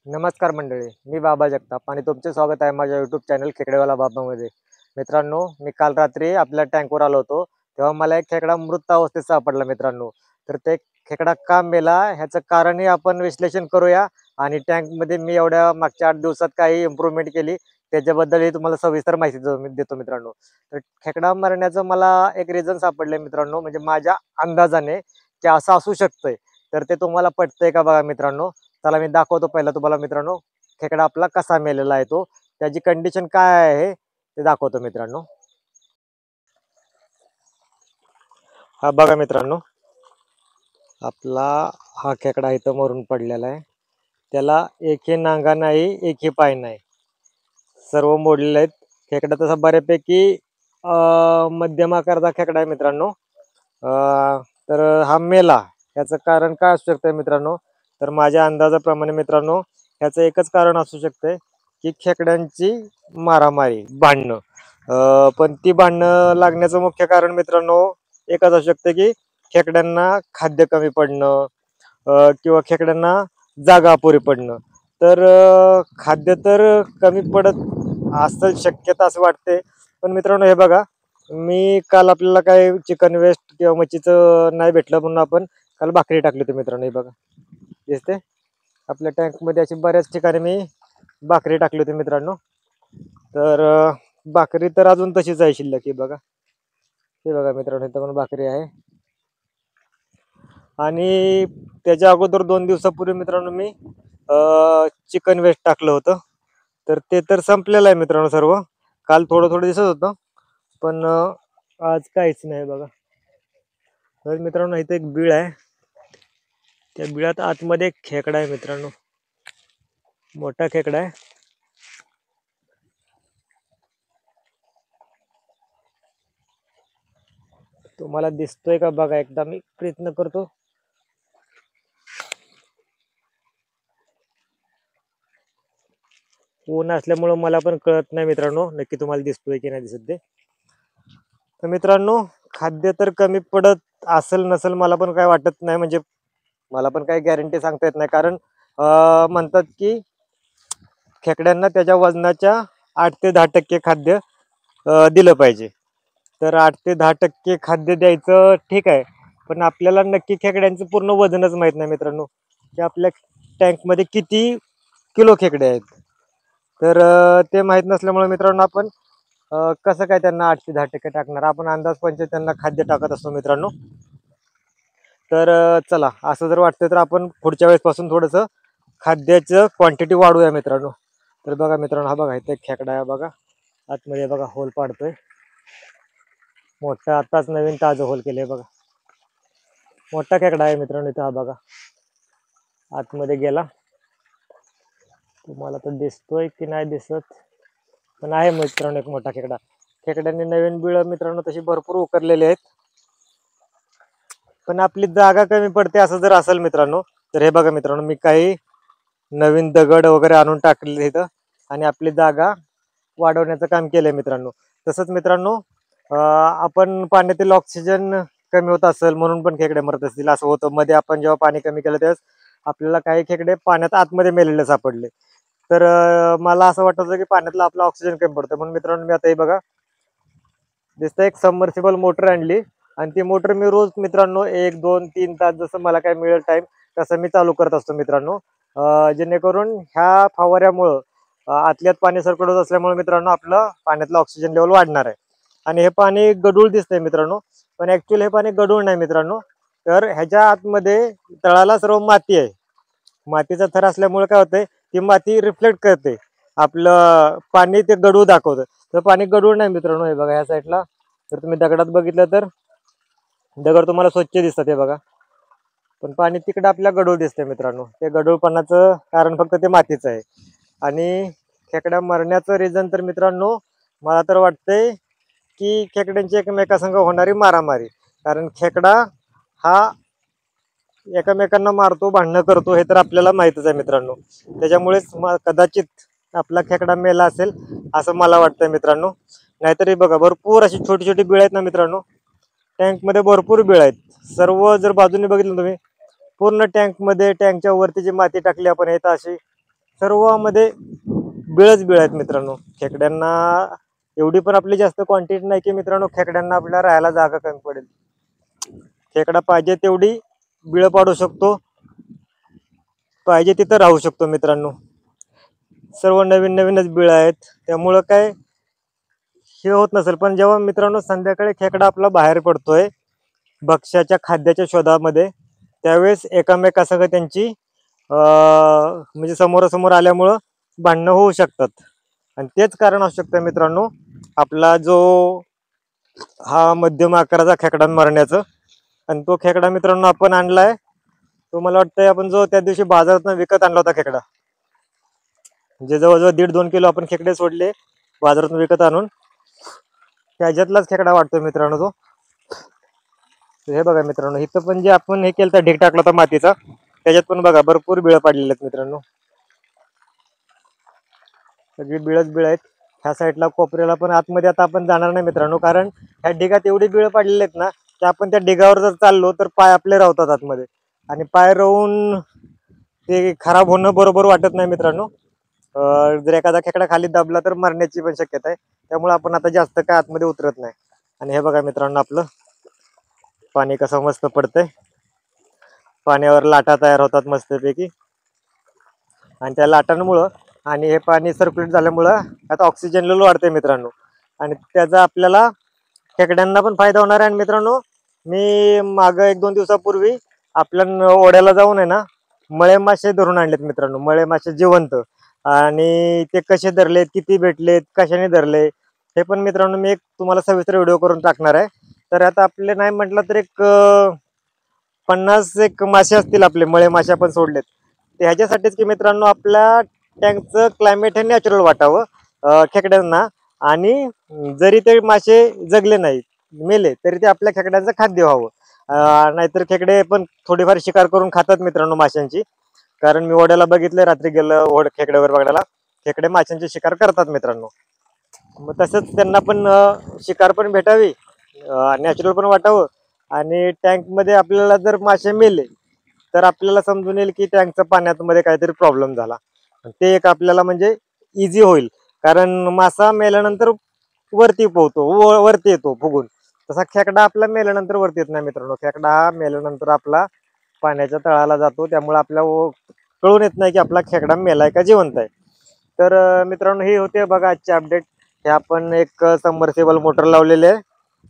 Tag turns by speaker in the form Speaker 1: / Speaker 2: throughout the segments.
Speaker 1: नमस्कार मंडळी, मी बाबा जगताप आणि तुमचे स्वागत आहे माझ्या यूट्यूब चॅनल खेकडेवाला बाबामध्ये. मित्रांनो, मी काल रात्री आपल्या टँकवर आलो होतो, तेव्हा मला एक खेकडा मृत अवस्थेत सापडला मित्रांनो. तर ते खेकडा का मेला ह्याचं कारणही आपण विश्लेषण करूया आणि टँकमध्ये मी एवढ्या मागच्या 8 दिवसात काही इम्प्रूव्हमेंट केली त्याच्याबद्दलही तुम्हाला सविस्तर माहिती देतो मित्रांनो. तर खेकडा मरण्याचं मला एक रिझन सापडलंय मित्रांनो, म्हणजे माझ्या अंदाजाने की असं असू शकतंय. तर ते तुम्हाला पटतंय का बघा मित्रांनो. चला मी दाखवतो पहिला तुम्हाला मित्रांनो, खेकडा आपला कसा मेलेला आहे तो, त्याची कंडिशन काय आहे ते दाखवतो मित्रांनो. हा बघा मित्रांनो, आपला हा खेकडा इथं मरून पडलेला आहे. त्याला एकही नांगा नाही, एकही पाय नाही, सर्व मोडलेले आहेत. खेकडा तसा बऱ्यापैकी मध्यम आकाराचा खेकडा आहे मित्रांनो. तर हा मेला याचं कारण काय असू शकतं मित्रांनो. तर माझ्या अंदाजाप्रमाणे मित्रांनो, ह्याचं एकच कारण असू शकते की खेकड्यांची मारामारी, भांडणं. पण ती भांडणं लागण्याचं मुख्य कारण मित्रांनो एकच असू शकते की खेकड्यांना खाद्य कमी पडणं, किंवा खेकड्यांना जागा अपुरी पडणं. तर खाद्य तर कमी पडत असेल शक्यता असं वाटते. पण मित्रांनो हे बघा, मी काल आपल्याला काय चिकन वेस्ट किंवा मच्छीचं नाही भेटलं म्हणून आपण काल भाकरी टाकली होती मित्रांनो. हे बघा, दिसते आपल्या टँकमध्ये अशी बऱ्याच ठिकाणी मी भाकरी टाकली होती मित्रांनो. तर भाकरी तर अजून तशीच आहे शिल्लक. ही बघा, हे बघा मित्रांनो, इथं पण भाकरी आहे. आणि त्याच्या अगोदर 2 दिवसापूर्वी मित्रांनो मी चिकन वेस्ट टाकलं होतं. तर ते तर संपलेलं आहे मित्रांनो सर्व. काल थोडं थोडं दिसत होतं, पण आज काहीच नाही बघा. तर मित्रांनो इथे एक बीळ आहे, त्या बिळात आतमध्ये एक खेकडा आहे मित्रांनो, मोठा खेकडा आहे. तुम्हाला दिसतोय का बघा, एकदा मी प्रयत्न करतो. ऊन असल्यामुळं मला पण कळत नाही मित्रांनो नक्की तुम्हाला दिसतोय की नाही दिसत ते. तर मित्रांनो, खाद्य तर कमी पडत असेल नसेल मला पण काय वाटत नाही, म्हणजे मला पण काही गॅरंटी सांगता येत नाही. कारण म्हणतात की खेकड्यांना त्याच्या वजनाच्या 8 ते 10% खाद्य दिलं पाहिजे. तर 8 ते 10% खाद्य द्यायचं ठीक आहे, पण आपल्याला नक्की खेकड्यांचं पूर्ण वजनच माहीत नाही मित्रांनो, की आपल्या टँकमध्ये किती किलो खेकडे आहेत. तर ते माहीत नसल्यामुळे मित्रांनो आपण कसं काय त्यांना 8 ते 10% टाकणार. आपण अंदाजपंचे त्यांना खाद्य टाकत असतो मित्रांनो. तर चला, असं जर वाटतं तर आपण पुढच्या वेळेसपासून थोडंसं खाद्याचं क्वांटिटी वाढवूया मित्रांनो. तर बघा मित्रांनो, हा बघा इथे खेकडा आहे बघा, आतमध्ये बघा होल पाडतोय मोठा. आताच नवीन ताजं होल केलंय बघा, मोठा खेकडा आहे मित्रांनो. इथं हा बघा, आतमध्ये गेला. तुम्हाला तर दिसतोय की नाही दिसत, पण आहे मित्रांनो एक मोठा खेकडा. खेकड्यांनी नवीन बिळ मित्रांनो तशी भरपूर उकरलेली आहेत, पण आपली जागा कमी पडते असं जर असेल मित्रांनो, तर हे बघा मित्रांनो, मी काही नवीन दगड वगैरे आणून टाकलेले इथं आणि आपली जागा वाढवण्याचं काम केलंय मित्रांनो. तसंच मित्रांनो, आपण पाण्यातील ऑक्सिजन कमी होत असेल म्हणून पण खेकडे मरत असतील असं होतं. मध्ये आपण जेव्हा पाणी कमी केलं त्यावेळेस आपल्याला काही खेकडे पाण्यात आतमध्ये मेलेले सापडले. तर मला असं वाटत होतं की पाण्यातला आपला ऑक्सिजन कमी पडतो, म्हणून मित्रांनो मी आता हे बघा दिसतं एक सबमर्सिबल मोटर आणली आणि ती मोटर मी रोज मित्रांनो 1 2 3 तास जसं मला काय मिळेल टाइम तसं मी चालू करत असतो मित्रांनो. जेणेकरून ह्या फवाऱ्यामुळं आतल्यात पाणी सरकट होत असल्यामुळे मित्रांनो आपलं पाण्यातलं ऑक्सिजन लेवल वाढणार आहे. आणि हे पाणी गढूळ दिसतंय मित्रांनो, पण ऍक्च्युअली हे पाणी गढूळ नाही मित्रांनो. तर ह्याच्या आतमध्ये तळाला सर्व माती आहे. मातीचा थर असल्यामुळे काय होतंय, ती माती रिफ्लेक्ट करते आपलं पाणी, ते गढूळ दाखवतं. तर पाणी गढूळ नाही मित्रांनो. हे बघा ह्या साईडला जर तुम्ही दगडात बघितलं तर दगड तुम्हाला स्वच्छ दिसतात हे बघा, पण पाणी तिकडे आपल्या गढूळ दिसतंय मित्रांनो. ते गढूळपणाचं कारण फक्त ते मातीचं आहे. आणि खेकड्या मरण्याचं रिझन तर मित्रांनो मला तर वाटतंय की खेकड्यांची एकमेकांसंग होणारी मारामारी. कारण खेकडा हा एकमेकांना मारतो, भांडणं करतो, हे तर आपल्याला माहितच आहे मित्रांनो. त्याच्यामुळेच कदाचित आपला खेकडा मेला असेल असं मला वाटतंय मित्रांनो. नाहीतरी बघा भरपूर अशी छोटी छोटी बिळ आहेत ना मित्रांनो, टँकमध्ये भरपूर बिळ आहेत. सर्व जर बाजूने बघितलं तुम्ही, पूर्ण टँकमध्ये, टँकच्या वरती जी माती टाकली आपण इथं अशी सर्वांमध्ये बिळच बिळ आहेत मित्रांनो. खेकड्यांना एवढी पण आपली जास्त क्वांटिटी नाही की मित्रांनो खेकड्यांना आपल्याला राहायला जागा कमी पडेल. खेकडा पाहिजे तेवढी बिळ पाडू शकतो, पाहिजे तिथं राहू शकतो मित्रांनो. सर्व नवीन नवीनच बिळ आहेत, त्यामुळं काय हे होत नसेल. पण जेव्हा मित्रांनो संध्याकाळी खेकडा आपला बाहेर पडतोय भक्ष्याच्या खाद्याच्या शोधामध्ये, त्यावेळेस एकामेकासंग त्यांची म्हणजे समोरासमोर आल्यामुळं भांडणं होऊ शकतात. आणि तेच कारण असू शकतं मित्रांनो आपला जो हा मध्यम आकाराचा खेकडा मरण्याचं. आणि तो खेकडा मित्रांनो आपण आणलाय, तो मला वाटतंय आपण जो त्या दिवशी बाजारातून विकत आणला होता खेकडा, म्हणजे जवळजवळ 1.5-2 किलो आपण खेकडे सोडले बाजारातून विकत आणून, त्याच्यातलाच खेकडा वाटतो मित्रांनो तो. हे बघा मित्रांनो, इथं पण जे आपण हे केलं ढीग टाकला होता मातीचा, त्याच्यात पण बघा भरपूर बिळ पडलेले आहेत मित्रांनो. सगळी बिळच बिळ आहेत. ह्या साईडला कोपऱ्याला पण आतमध्ये आता आपण जाणार नाही मित्रांनो, कारण ह्या ढिगात एवढी बिळ पडलेले आहेत ना की आपण त्या ढिगावर जर चाललो तर पाय आपले राहतात आतमध्ये, आणि पाय राहून ते खराब होणं बरोबर वाटत नाही मित्रांनो. जर एखादा खेकडा खाली दाबला तर मरण्याची पण शक्यता आहे, त्यामुळे आपण आता जास्त काय आतमध्ये उतरत नाही. आणि हे बघा मित्रांनो आपलं पाणी कसं मस्त पडतंय, पाण्यावर लाटा तयार होतात मस्तपैकी. आणि त्या लाटांमुळं आणि हे पाणी सर्क्युलेट झाल्यामुळं आता ऑक्सिजन लेवल वाढते मित्रांनो, आणि त्याचा आपल्याला खेकड्यांना पण फायदा होणार आहे. आणि मित्रांनो मी मागं 1-2 दिवसापूर्वी आपल्या ओढ्याला जाऊन आहे ना मळे मासे धरून आणलेत मित्रांनो, मळे मासे जिवंत. आणि ते कसे धरलेत, किती भेटलेत, कशाने धरले, हे पण मित्रांनो मी एक तुम्हाला सविस्तर व्हिडिओ करून टाकणार आहे. तर आता आपले नाही म्हटलं तर एक 50 एक मासे असतील आपले मळे मासे आपण सोडलेत. ते ह्याच्यासाठीच की मित्रांनो आपल्या टँकचं क्लायमेट हे नॅचरल वाटावं खेकड्यांना, आणि जरी ते मासे जगले नाही, मेले, तरी ते आपल्या खेकड्यांचं खाद्य व्हावं. नाहीतर खेकडे पण थोडीफार शिकार करून खातात मित्रांनो माशांची, कारण मी ओढ्याला बघितलं, रात्री गेलं खेकड्यावर बघायला, खेकडे माशांची शिकार करतात मित्रांनो. मग तसंच त्यांना पण शिकार पण भेटावी, नॅचरल पण वाटावं. आणि टँकमध्ये आपल्याला जर मासे मेले तर आपल्याला समजून येईल की टँकच्या पाण्यामध्ये काहीतरी प्रॉब्लेम झाला, ते एक आपल्याला म्हणजे इझी होईल. कारण मासा मेल्यानंतर वरती पोहतो, वरती येतो फुगून, तसा खेकडा आपला मेल्यानंतर वरती येत नाही मित्रांनो. खेकडा हा मेल्यानंतर आपला पाण्याच्या तळाला जातो, त्यामुळे आपल्याला कळून येत नाही की आपला खेकडा मेलाय का जिवंत आहे. तर मित्रांनो हे होते बघा आजचे अपडेट. हे आपण एक सबमर्सिबल मोटर लावलेले आहे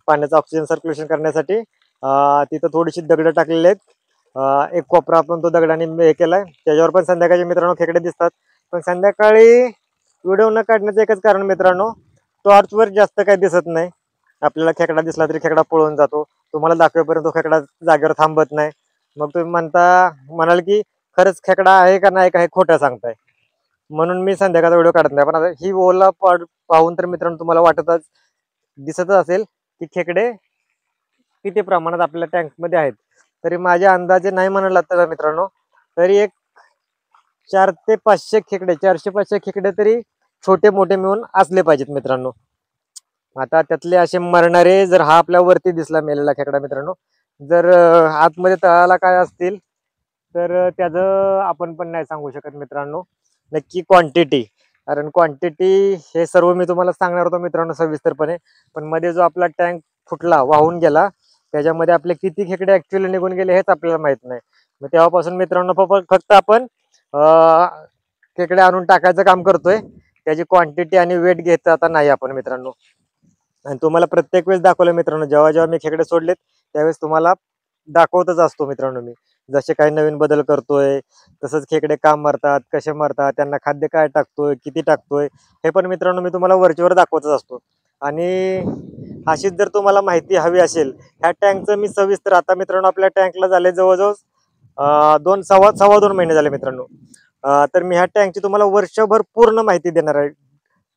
Speaker 1: पाण्याचं ऑक्सिजन सर्क्युलेशन करण्यासाठी. तिथं थोडीशी दगडं टाकलेली आहेत. एक कोपरा आपण तो दगडाने हे केलाय, त्याच्यावर पण संध्याकाळी मित्रांनो खेकडे दिसतात. पण संध्याकाळी व्हिडिओ न काढण्याचं एकच कारण मित्रांनो, टॉर्चवर जास्त काही दिसत नाही. आपल्याला खेकडा दिसला तरी खेकडा पळून जातो, तुम्हाला दाखवेपर्यंत तो खेकडा जागेवर थांबत नाही. मग तुम्ही म्हणाल की खरंच खेकडा आहे का नाही का, हे खोटं सांगताय. म्हणून मी संध्याकाळचा व्हिडिओ काढत नाही. पण आता ही ओला पाहून तर मित्रांनो तुम्हाला दिसतच असेल की खेकडे किती प्रमाणात आपल्या टँकमध्ये आहेत. तरी माझ्या अंदाजे नाही म्हणाला तर मित्रांनो, तरी एक 400 ते 500 खेकडे, 400-500 खेकडे तरी छोटे मोठे मिळून असले पाहिजेत मित्रांनो. आता त्यातले असे मरणारे, जर हा आपल्या वरती दिसला मेलेला खेकडा मित्रांनो, जर आतमध्ये तळाला काय असतील तर त्याचं आपण पण नाही सांगू शकत मित्रांनो नक्की क्वांटिटी. कारण क्वांटिटी हे सर्व मी तुम्हाला सांगणार होतो मित्रांनो सविस्तरपणे, पण मध्ये जो आपला टँक फुटला, वाहून गेला, त्याच्यामध्ये आपले किती खेकडे ऍक्च्युअली निघून गेले हेच आपल्याला माहित नाही. मग तेव्हापासून मित्रांनो फक्त आपण खेकडे आणून टाकायचं काम करतोय, त्याची क्वांटिटी आणि वेट घेत आता नाही आपण मित्रांनो. आणि तुम्हाला प्रत्येक वेळेस दाखवलं मित्रांनो, जेव्हा जेव्हा मी खेकडे सोडलेत त्यावेळेस तुम्हाला दाखवतच असतो मित्रांनो. मी जसे काही नवीन बदल करतोय, तसंच खेकडे का मरतात, कसे मरतात, त्यांना खाद्य काय टाकतोय, किती टाकतोय, हे पण मित्रांनो मी तुम्हाला वरचेवर दाखवतच असतो. आणि अशीच जर तुम्हाला माहिती हवी असेल ह्या टँकचं मी सविस्तर, आता मित्रांनो आपल्या टँकला झाले जवळजवळ सव्वा 2 महिने झाले मित्रांनो. तर मी ह्या टँकची तुम्हाला वर्षभर पूर्ण माहिती देणार आहे,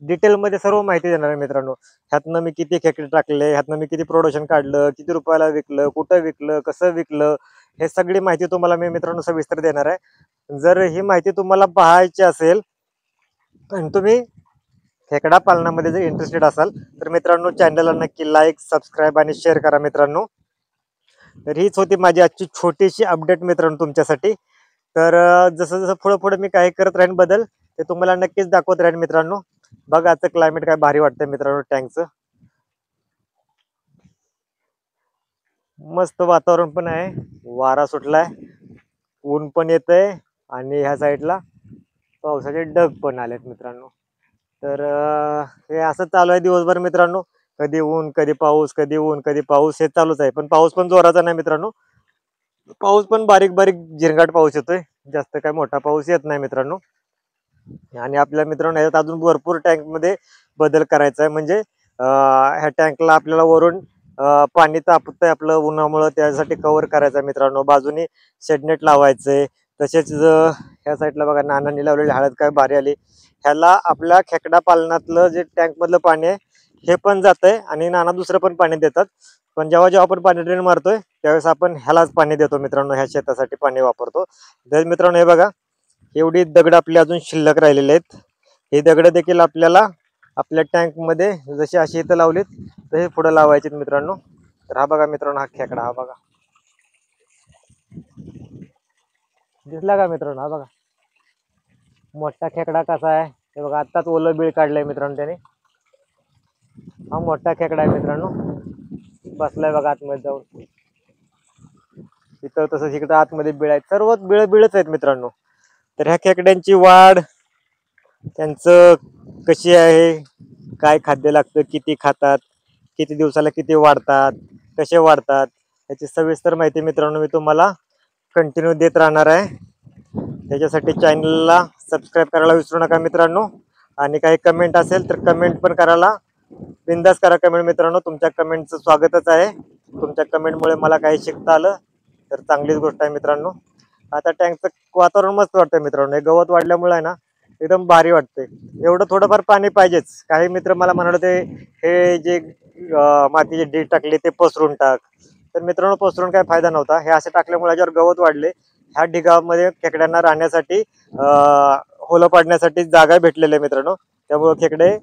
Speaker 1: डिटेलमध्ये सर्व माहिती देणार आहे मित्रांनो. ह्यातनं मी किती खेकडे टाकले, ह्यातनं मी किती प्रोडक्शन काढलं, किती रुपयाला विकलं, कुठं विकलं, कसं विकलं, हे सगळी माहिती तुम्हाला मी मित्रांनो सविस्तर देणार आहे. जर ही माहिती तुम्हाला पाहायची असेल आणि तुम्ही खेकडा पालनामध्ये जर इंटरेस्टेड असाल तर मित्रांनो चॅनलला नक्की लाईक, सबस्क्राईब आणि शेअर करा मित्रांनो. तर हीच होती माझी आजची छोटीशी अपडेट मित्रांनो तुमच्यासाठी. तर जसं जसं पुढे पुढे मी काय करत राहीन बदल, ते तुम्हाला नक्कीच दाखवत राहील मित्रांनो. बघा आजचं क्लायमेट काय भारी वाटतंय मित्रांनो टँकचं. मस्त वातावरण पण आहे, वारा सुटलाय, ऊन पण येतंय आणि ह्या साईडला पावसाचे ढग पण आलेत मित्रांनो. तर हे असं चालू आहे दिवसभर मित्रांनो. कधी ऊन कधी पाऊस, कधी ऊन कधी पाऊस, हे चालूच आहे. पण पाऊस पण जोराचा नाही मित्रांनो, पाऊस पण बारीक बारीक झिरगाट पाऊस येतोय, जास्त काय मोठा पाऊस येत नाही मित्रांनो. आणि आपल्या मित्रांनो याच्यात अजून भरपूर टँक मध्ये बदल करायचा आहे. म्हणजे ह्या टँकला आपल्याला वरून पाणी तापतंय आपलं उन्हामुळं, त्यासाठी कव्हर करायचं मित्रांनो. बाजूनी शेडनेट लावायचंय. तसेच ह्या साईडला बघा नानांनी लावलेली हळद काय भारी आली. ह्याला आपल्या खेकडा पालनातलं जे टँक मधलं पाणी आहे हे पण जातंय आणि नाना दुसरं पण पाणी देतात. पण जेव्हा जेव्हा आपण पाणी ड्रेन मारतोय त्यावेळेस आपण ह्यालाच पाणी देतो मित्रांनो, ह्या शेतासाठी पाणी वापरतो. तर मित्रांनो हे बघा, एवढी दगड आपली अजून शिल्लक राहिलेली आहेत. ही दगड देखील आपल्याला आपल्या टँक मध्ये जशी अशी इथं लावलीत तसे पुढे लावायचे मित्रांनो. तर हा बघा मित्रांनो, हा खेकडा हा बघा, दिसला का मित्रांनो? हा बघा मोठा खेकडा कसा आहे हे बघा. आत्ताच ओलं बीळ काढलंय मित्रांनो त्याने. हा मोठा खेकडा आहे मित्रांनो, बसलाय बघा आतमध्ये जाऊन. इथं तसंच इकडं आतमध्ये बीळ आहेत, सर्व बीळच आहेत मित्रांनो. तर ह्या खेकड्यांची वाढ, त्यांचं कशी आहे, काय खाद्य लागतं, किती खातात, किती दिवसाला किती वाढतात, कसे वाढतात, याची सविस्तर माहिती मित्रांनो मी तुम्हाला कंटिन्यू देत राहणार आहे. त्याच्यासाठी चॅनलला सबस्क्राईब करायला विसरू नका मित्रांनो. आणि काही कमेंट असेल तर कमेंट पण करायला बिंदास करा कमेंट मित्रांनो. तुमच्या कमेंटचं स्वागतच आहे. तुमच्या कमेंटमुळे मला काही शिकता आलं तर चांगलीच गोष्ट आहे मित्रांनो. आता टँकचं वातावरण मस्त वाटतंय मित्रांनो. हे गवत वाढल्यामुळे आहे ना एकदम भारी वाटतंय. एवढं थोडंफार पाणी पाहिजेच. काही मित्र मला म्हणाले ते हे जे मातीचे ढीग टाकले ते पसरून टाक, तर मित्रांनो पसरून काय फायदा नव्हता. हे असे टाकल्यामुळे याच्यावर गवत वाढले. ह्या ढिगामध्ये खेकड्यांना राहण्यासाठी होलं पाडण्यासाठी जागा भेटलेली आहे मित्रांनो. त्यामुळे खेकडे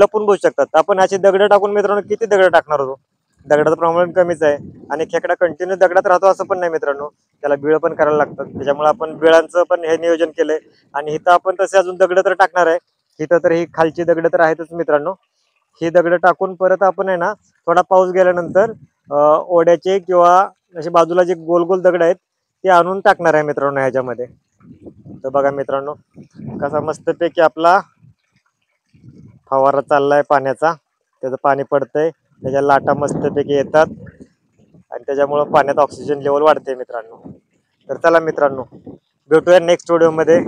Speaker 1: लपून बसू शकतात. आपण अशी दगड टाकून मित्रांनो किती दगड टाकणार होतो, दगडाचं प्रमाण कमीच आहे. आणि खेकडा कंटिन्यू दगडात राहतो असं पण नाही मित्रांनो, त्याला बिळ पण करायला लागतात. त्याच्यामुळे आपण बिळांचं पण हे नियोजन केलंय. आणि इथं आपण तसे अजून दगड तर टाकणार आहे. इथं तर ही खालची दगड तर आहेतच मित्रांनो. ही दगड टाकून परत आपण आहे ना थोडा पाऊस गेल्यानंतर ओढ्याचे किंवा असे बाजूला जे गोल गोल दगड आहेत ते आणून टाकणार आहे मित्रांनो ह्याच्यामध्ये. तर बघा मित्रांनो कसा मस्तपैकी आपला फवारा चाललाय पाण्याचा. त्याचं पाणी पडतंय, त्याच्या लाटा मस्तपैकी येतात आणि त्याच्यामुळं पाण्यात ऑक्सिजन लेवल वाढते मित्रांनो. तर चला मित्रांनो भेटूया नेक्स्ट व्हिडिओमध्ये.